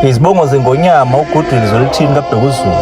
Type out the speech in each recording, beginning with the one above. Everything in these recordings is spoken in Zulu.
Izibongo zengonyama ugudwini Zwelithini kaBhekuzulu.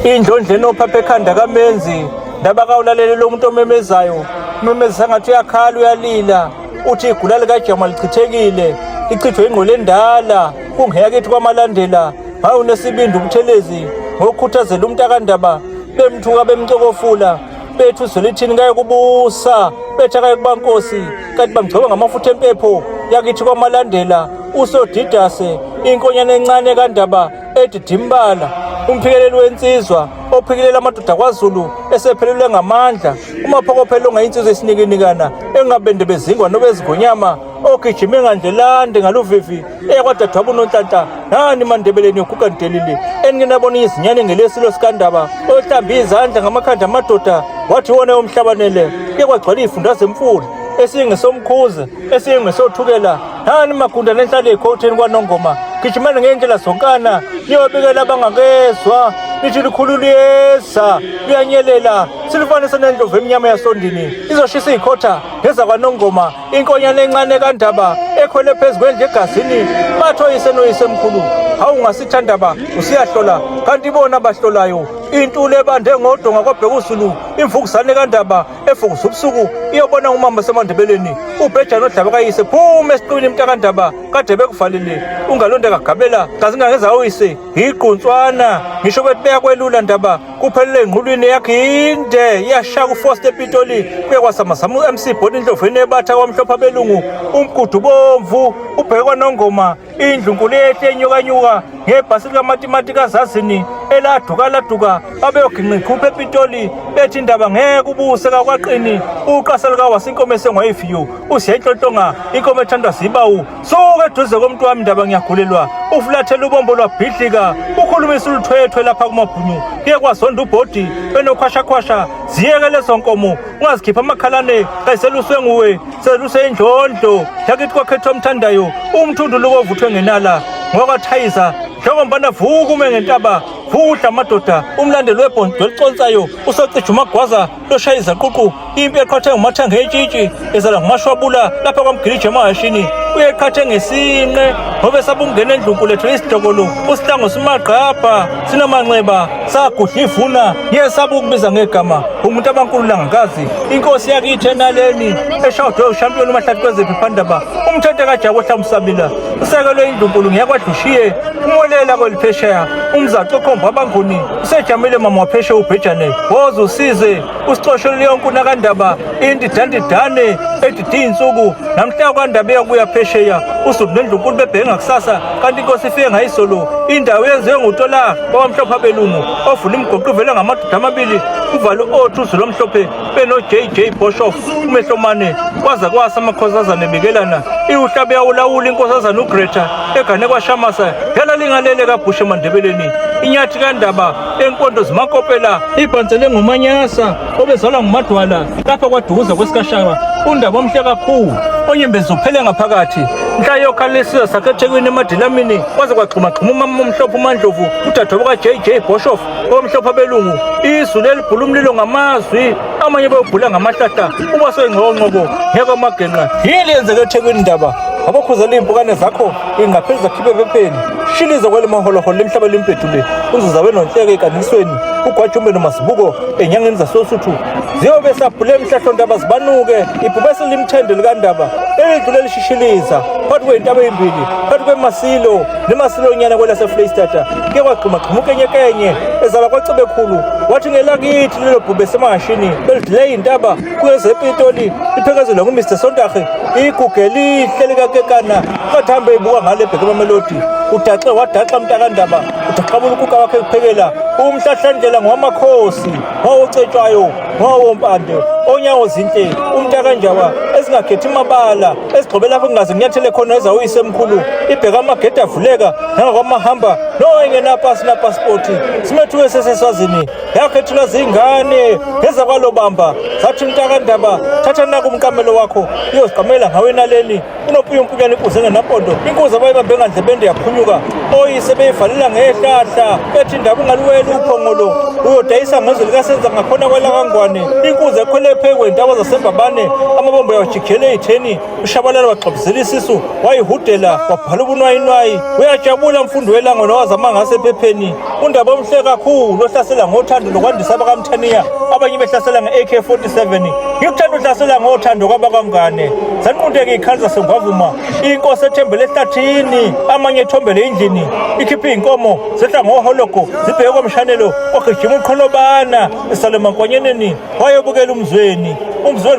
Indlondleni ophapha ekhanda kamenzi ndaba kawulalele lo muntu omemezayo. Umemeza ngathi uyakhala uyalila. Uthi igula likaJama lichithekile. Lichithwe ingqondo endala. Kungeyakithi kwamalandela. Hawu nesibindi ubuthelezi. Ngokukhuthazela umntakandaba. Bemthuka bemcokofula. Bethu Zwelithini kaye kubusa. Bethu akaye kubankosi. Kanti bamgcoba ngamafutha empepho. Yakithi kwamalandela. Usodidase inkonyane encane kaNdaba edidimbala umphikeleli wensizwa ophikelela amadoda kwaZulu esephelelwe ngamandla umaphokophelo ngayinsizwe esinikinikana engabende bezingwa nobezigonyama ogijime ngandlelande ngaluvivi ekwadadwabo uNonhlanhla nani mandebeleni yokukandelile enginabona izinyane ngelesilo sikaNdaba ohlambe izandla ngamakhanda amadoda wathi wona umhlabanele kwagcwala ifunda zemfula esingesomkhuze esingesothukela nani magunda nenhlalo ekhotheni kwaNongoma gijimani ngendlela zonkana niyobikela abangakezwa nithi likhulu liyeza liyanyelela silifanisa nendlovu emnyama yasondini izoshisa ikhotha ngeza kwaNongoma inkonyane encane kaNdaba ekhwele phezu kwendle egazini bathoyise noyise mkhulu hawu ngasithandaba usiyahlola kanti bona abahlolayo intule ebande ngodonga kaBhekuzulu imvukuzane kaNdaba efukuza ubusuku iyobona umama semandebeleni ubhejana odlaba kayise phuma esiqwini mntakandaba kade bekuvalile ungalonda kagabela kazingangeza uyise iqhuntswana ngisho bethi beyakwelula Ndaba kuphelele engqulwini yakhe inde iyashaka uFoster Pitoli kuyakwasamazamu MC Boni indloveni ebatha kwamhlophe abelungu umgudu bomvu ubheke kwaNongoma indlu nkulu ehle enyukanyuka ngebhasi likaMatimati kazazini eladuka abeyoginqa ikhuphe ePitoli bethi Ndaba ngeke ubuse kakwaqini uqasa lika wasinkomo esengwayifiyo usiyenhlontonga inkomo ethandwa zibawu suke eduze komuntu wami Ndaba ngiyagulelwa ufulathela ubombo lwabhidlika ukhulumisa uluthwethwe lapha kumabhunyu kuye kwazonda ubhodi benokhwashakhwasha ziyeke lezo nkomo ungazikhipha amakhalane kayiseluswe nguwe seluse indlondlo yakithi kwakhethwa omthandayo umthundu ovuthwe ngenala ngokwathayiza njengombana vuka ume ngentaba vuhla amadoda umlandelo webhonto eliconsayo usocija umagwaza loshaya izaququ impi eqhathe ngumathanga etshitshi ezala ngumashwabula lapha kwamgilije emahashini uyeqhathe ngesinqe ngoba sabungena endlunkulethu isidokolo usihlango simagqabha sinamanxeba sagudla ivuna ngesabu ukubiza ngegama umuntu abankulu langakazi inkosi yakithi enaleni eshawudwe ushampiyoni uMahlathi kwezephephandaba umthetho kaJabu ohlamsamila usekelwe indlunkulu ngiyakwadlushiye umolela kweliphesheya umzaco okhomba abanguni usejamile mama wapheshe ubhejane woza usize usixoshele yonkuna kaNdaba indidandidane edidi insuku namhla kwaNdaba yokuya phesheya usuku nendlunkulu bebheke ngakusasa kanti inkosi ifike ngayisolo indawo yenziwe nguTola kwamhlophe abelungu ovula imgoqo uvela ngamadoda amabili uvalo othuzu lomhlophe beno JJ Boshoff umehlomane kwaza kwasa amakhosazana ebikelana iuhlabe yawulawula inkosazana uGreta egane kwaShamasa phela lingalele kaBhushe eMandebeleni inyathi kaNdaba enkonto zimakopela ibhansele ngomanyasa obezalwa nguMadwala lapha kwaDukuza kwesikashaba uNdaba omhle kakhulu onyembezi uphele ngaphakathi mhla yokhalisiza sakhethekwini emadilamini kwaze kwagxumagxuma umama omhlophe uMandlovu udadwabo kaJJ Boshoff omhlophe abelungu izulu elibhula umlilo ngamazwi amanye bayobhula ngamahlahla ubasengqongqobo ngeke amagenqa yini yenzeke eThekwini Ndaba abakhuzela impukane zakho ingaphezulu zakhiphe epepheni shiliza kwele maholoholo lemhlaba lempetule uzuza wenonhleke ekanisweni ugwajume noMasibuko enyangeni zasosuthu ziyobe sabhule emhlahlo Ndaba zibanuke ibhubese limthende likaNdaba elidlule lishishiliza phakathi kwentaba ezimbili phakathi kweMasilo neMasilo nyana kwelase Freystata ke kwagxumagxuma kenye ezala kwaCebekhulu wathi ngelakithi lelo bhubese emahashini belidile indaba kwezePitoli liphekezelwa nguMr Sondache iguge lihle likakekana kathambe ibuka ngale bheke mamelodi udaxe wadaxa mntakandaba udaqabula ukuka wakhe kuphekela umhlahlandlela ngowamakhosi ngawocetshwayo ngawompande onyawo zinhle umntakanjaba ezingakhethi mabala ezigxobe lapho kungaze kunyathele khona eza uyisemkhulu ibheka amagede avuleka nangakwamahamba noengenapasi napasipoti simethuke seseswazini yakhethula zingane ngeza kwalobamba zathi mntakandaba thatha naku umqamelo wakho uyoziqamela ngawe naleni unopuyumpunyana inkuze engenampondo inkuze abayibambe ngandlebende yaphunyuka oyise beyivalela ngehlahla bethi Ndaba ungaliwela uphongolo uyodayisa ngezwe likasenza ngakhona kwela kangwane inkuze ekhwele ephekwe intaba zasembabane amabombo yawajikele ey'theni ushabalala wagxobizela isisu wayihudela wabhala ubunwayinwayi uyajabula mfundo welanga nowazama ngase ephepheni undaba omhle kakhulu ohlasela ngothando lokwandisa abakamthaniya abanye behlasela nge-AK-47 ngikuthanda uhlasela ngothando kwabakwangane zanqundeke iy'khali zasengwavuma inkosi ethembele ehlathini amanye ethombele endlini ikhiphe iy'nkomo zehla ngohologo zibheke komshanelo wagijima uqholobana esalemankwanyeni wayebukela umzweni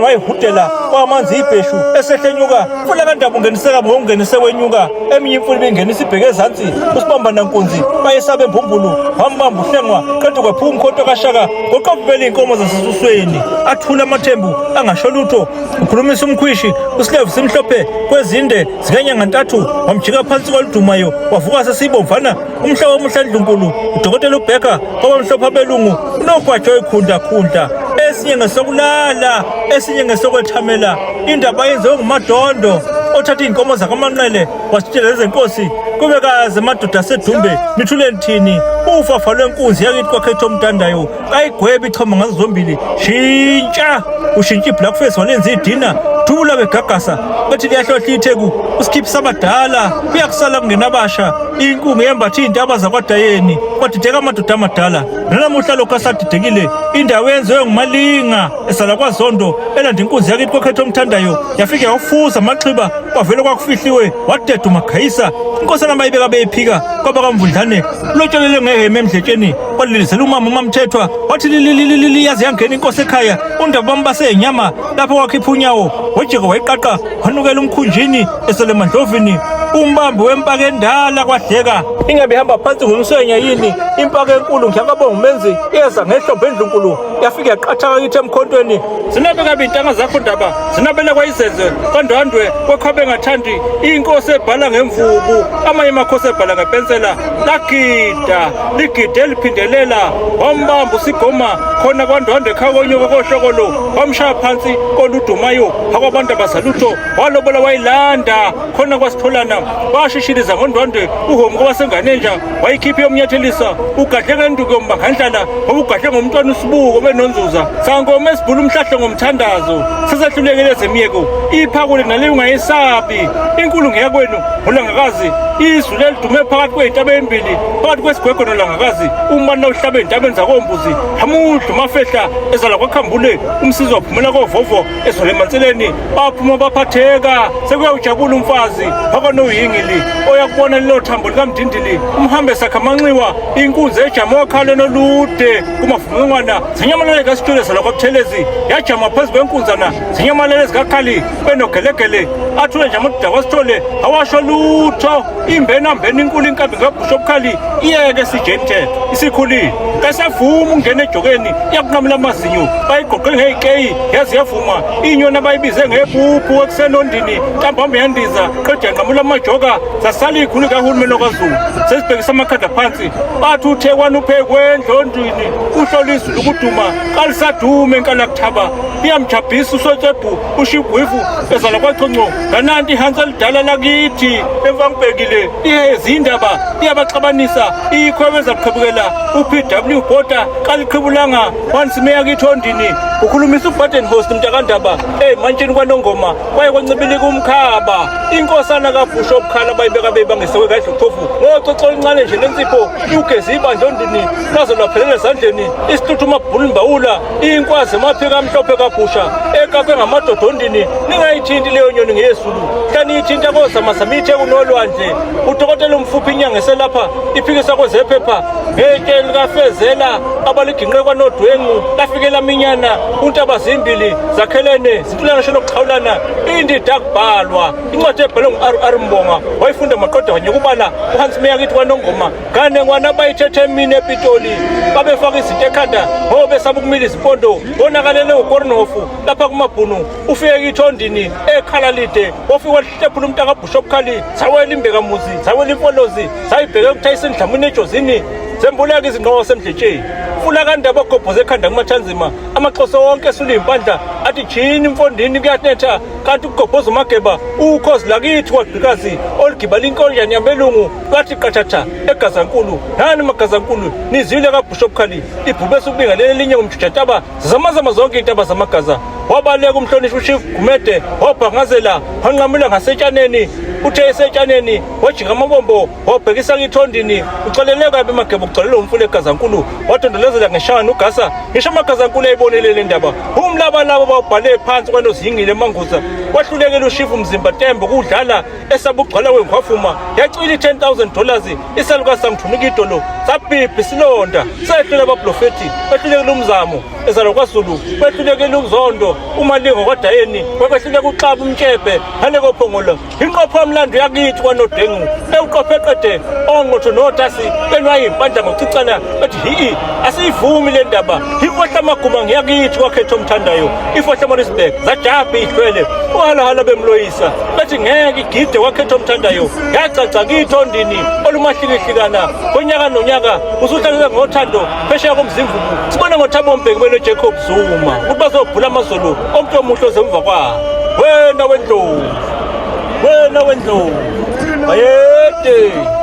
wayihudela kwamanzi ibheshu esehlenyuka mfula kandaba ungeniseka ngokungenise wenyuka eminye imfula ibingenisa ibheke ezansi usibamba nankunzi bayesabe embumbulu wambamba uhlengwa kanti kwaphuma umkhonto kashaka ngoqovubela iy'nkomo zasesusweni athula amathembu angasho lutho ukhulumisa umkhwishi usilevu simhlophe kwezinde zikanyanga ntathu wamjika phansi kwaludumayo wavuka sesiyibomvana umhlaba omuhla ndlunkulu udokotela ubheka kwabamhlophe abelungu unogwaja oyikhundla esinye ngesokulala esinye ngesokwethamela indaba yenziwe ngumadondo othatha iy'nkomo zakamanqele wasitshela lezenkosi kubekaze amadoda asedumbe nithuleni thini ufafa lwenkunzi yakithi kwakhetha omntandayo kayigwebe ichoma ngazo zombili ushintsha iblackface walenza idina thula begagasa bethi liyahlohla itheku usikhiphi sabadala kuyakusala kungenabasha inkungu yembathi iy'ntaba zakwadayeni kwadideka amadoda amadala nanamuhla lokhu asadidekile indawo yenziwe ngumalinga esala kwazondo elanda inkunzi yakithi kwakhetha omthandayo yafike yawufuza amaxhiba kwavele kwakufihliwe wadeda umakhayisa inkosana bayibeka beyiphika kwabakamvundlane ulotshelele ngehema emdletsheni walilizela umama umamthethwa wathi lilililili yaze yangena inkosi ekhaya undaba bambasey'nyama lapho wakhipha unyawo wejika wayiqaqa wanukela umkhunjini eselemandlovini umbambi wempaka endala kwadleka ingabe ihamba phansi ngumswenya yini impaka enkulu ngiyakabonga umenzi iyeza ngehlombe endlunkulu yafika yaqathaka kithi emkhontweni zinabekabi intanga zakho ndaba zinabele kwayizeze kwandwandwe kwekhobe ngathandi inkosi ebhala ngemvubu amanye amakhosi ebhala ngepensela lagida ligide eliphindelela wambamba usigoma khona kwandwandwe khakonyoko kohlokolo wamshaya phansi koludumayo akwabantu abazalutho walobola wayilanda khona kwasitholana washishiliza ngondwandwe uhomu kwabasenganenja wayikhipha yomnyathelisa ugadle ngenduku yombangandlala ugadle ngomntwana usibuko benonzuza sangoma esibhula umhlahlo ngomthandazo sesehlulekele zemiyeko iphakule naleyo ungayesabi inkulu ngeyakwenu ulangakazi izwi lelidume phakathi kwey'ntaba embili phakathi kwesigwegwe nolangakazi umbani nawuhlaba ey'ntabeni zakombuzi hamuhle umafehla ezala kwakhambule umsizi waphumela kovovo ezole emanseleni baphuma baphatheka sekuyawujabula umfazi uyingili oyakubona lelo thambo likamdindili umhambe sakhamanxiwa inkunzi ejama wakhalweni olude kumavumengwana zinyamalele kasitshule zala kwabuthelezi yajama phezu kwenkunzana zinyamalele zikakhali benogelegele athule nje amadoda kwasithole awasho lutho imbenambeni inkulu inkambi ngabhusha obukhali iyeke sijenithethe isikhulile kasavuma ungena ejokeni iyakunqamela amazinyo bayigoqe ngey'keyi yaze yavuma inyoni abayibize ngebhubhu ekusenondini ntambama yandiza qeda yanqamula amajoka zasala iy'khulu kahulumeni wakwaZulu sezibhekisa amakhanda phansi bathi uthekwana uphekwe endlondini uhlola izulu lokuduma kalisadume enkalakuthaba iyamjabhisa usotshebhu ushigwivu ezala kwaconco ngananti ihansi elidala lakithi emvangibhekile iyezindaba iyabaxabanisa iyikhwebeza buqhebukela u-PW Bota kaliqhibulanga wansime yakithi ondini ukhulumisa uBaden host mntakandaba mantsheni kwanongoma kwaye kwancibilika umkhaba inkosana kabhusha obukhala bayibeka beyibangesewe kahle uphofu ngococo oluncane nje lensipho ugezi ibandla ondini lazo lwaphelela ezandleni isituthu mabhulu mbawula inkwazi emaphika amhlophe kabhusha ekakwe ngamadoda ondini ningayithinti leyo nyoni ngeyesulu hlani ithinta kozamazama ithe kunolwandle udokotela umfuphi inyanga eselapha iphikisa kwezephepha ngeke likafezela abaliginqe kwanodwengu lafikela minyana untaba zimbili zakhelene zithulangasho lokuxhawulana indida kubhalwa incwadi ebhalwe ngu-R Mbonga wayifunda maqoda kanye kubala uhansi meyakithi kwanongoma ngane ngwana bayithethe emini ePitoli babefaka izinto ekhanda ngoba besaba ukumila izimpondo bonakalele uKornofu lapha kumabhunu ufike kithi ondini ekhala lide wafika walihlephula umntakabhusha obukhali zawela imbekamuzi zawela imfolozi zayibheke ukuthayisa endlamini ejozini zembuleka izingqoko semdletsheni fula kandaba ogobhoze ekhanda kumathanzima amaxhosa wonke esula impandla athi jini imfondini kuyanetha kanti ukugobhoza umageba ukhozi lakithi kwagqikazi oligibala inkonjane yabelungu bathi qathatha egazankulu nani magazankulu nizile kaBhishop Khali ibhubesa ukubingelela elinye umjujataba zamazama zonke intaba zamagaza wabaleka umhlonishwa uShiv Gumede wabhangazela wanqamula ngasetshaneni uthe esetshaneni wajika amabombo wabhekisa kithondini uxolele kabi mageba uxolele umfule egazankulu watondolezela ngeshana ugasa ngisho amagazankulu eyibonele le ndaba umlaba labo bawubhale phansi kwanozingile emanguza wahlulekela uShiv umzimba tembo kudlala esabugcwala wengwafuma yacwila $10,000 isaluka samthunike idolo sabhibhi silonda sehlule abaprofeti behlulekela umzamo ezalo kwaZulu behlulekela uzondo umalingo kwadayeni kwehluleka uxaba umtshebhe hanekophongola inqopho amlando yakithi kwanodengu ewuqophe qede onqotho notasi benwaye impandla ngokucicana bethi hi asiyivumi le ndaba ifohla amaguma ngiyakithi kwakhetha omthandayo ifohla Marisburg zajabhe ihlwele uhala bemloyisa bethi ngeke igide kwakhetha omthandayo yacaca kithondini olumahlikihlikana konyaka nonyaka usuhlalele ngothando phesheya komzimvubu sibona ngoThabo Mbeki beno Jacob Zuma ukuthi bazobhula amazolo omuntu omuhle zemva kwa wena wendlovu ayede